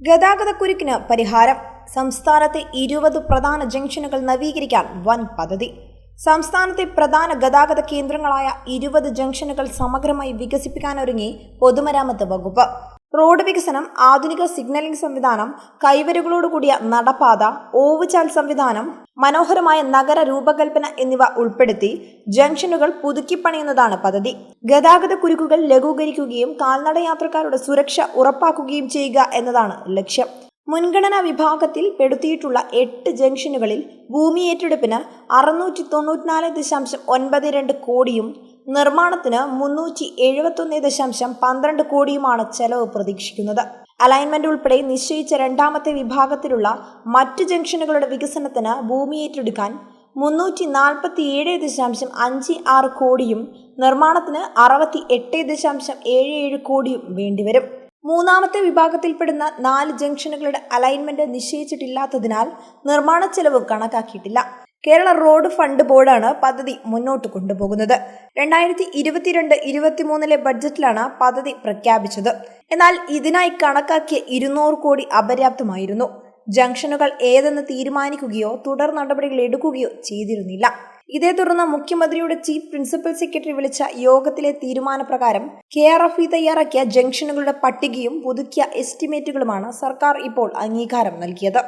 ഗതാഗതക്കുരുക്കിന് പരിഹാരം. സംസ്ഥാനത്തെ 20 പ്രധാന ജംഗ്ഷനുകൾ നവീകരിക്കാൻ വൻ പദ്ധതി. സംസ്ഥാനത്തെ പ്രധാന ഗതാഗത കേന്ദ്രങ്ങളായ 20 ജംഗ്ഷനുകൾ സമഗ്രമായി വികസിപ്പിക്കാനൊരുങ്ങി പൊതുമരാമത്ത് വകുപ്പ്. റോഡ് വികസനം, ആധുനിക സിഗ്നലിംഗ് സംവിധാനം, കൈവരികളോടുകൂടിയ നടപ്പാത, ഓവുചാൽ സംവിധാനം, മനോഹരമായ നഗര രൂപകൽപ്പന എന്നിവ ഉൾപ്പെടുത്തി ജംഗ്ഷനുകൾ പുതുക്കിപ്പണിയുന്നതാണ് പദ്ധതി. ഗതാഗത കുരുക്കുകൾ ലഘൂകരിക്കുകയും കാൽനട യാത്രക്കാരുടെ സുരക്ഷ ഉറപ്പാക്കുകയും ചെയ്യുക എന്നതാണ് ലക്ഷ്യം. മുൻഗണനാ വിഭാഗത്തിൽ പെടുത്തിയിട്ടുള്ള 8 ജംഗ്ഷനുകളിൽ ഭൂമി ഏറ്റെടുപ്പിന് 694.92 കോടിയും നിർമ്മാണത്തിന് 371.12 കോടിയുമാണ് ചെലവ് പ്രതീക്ഷിക്കുന്നത്. അലൈൻമെന്റ് ഉൾപ്പെടെ നിശ്ചയിച്ച രണ്ടാമത്തെ വിഭാഗത്തിലുള്ള മറ്റ് ജംഗ്ഷനുകളുടെ വികസനത്തിന് ഭൂമി ഏറ്റെടുക്കാൻ 347.56 കോടിയും നിർമ്മാണത്തിന് 68.77 കോടിയും വേണ്ടിവരും. മൂന്നാമത്തെ വിഭാഗത്തിൽപ്പെടുന്ന 4 ജംഗ്ഷനുകളുടെ അലൈൻമെന്റ് നിശ്ചയിച്ചിട്ടില്ലാത്തതിനാൽ നിർമ്മാണ ചെലവ് കണക്കാക്കിയിട്ടില്ല. കേരള റോഡ് ഫണ്ട് ബോർഡാണ് പദ്ധതി മുന്നോട്ട് കൊണ്ടുപോകുന്നത്. 2022-23 ബഡ്ജറ്റിലാണ് പദ്ധതി പ്രഖ്യാപിച്ചത്. എന്നാൽ ഇതിനായി കണക്കാക്കിയ 200 കോടി അപര്യാപ്തമായിരുന്നു. ജംഗ്ഷനുകൾ ഏതെന്ന് തീരുമാനിക്കുകയോ തുടർ നടപടികൾ എടുക്കുകയോ ചെയ്തിരുന്നില്ല. ഇതേ തുടർന്ന് മുഖ്യമന്ത്രിയുടെ ചീഫ് പ്രിൻസിപ്പൽ സെക്രട്ടറി വിളിച്ച യോഗത്തിലെ തീരുമാനപ്രകാരം KRFE തയ്യാറാക്കിയ ജംഗ്ഷനുകളുടെ പട്ടികയും പുതുക്കിയ എസ്റ്റിമേറ്റുകളുമാണ് സർക്കാർ ഇപ്പോൾ അംഗീകാരം നൽകിയത്.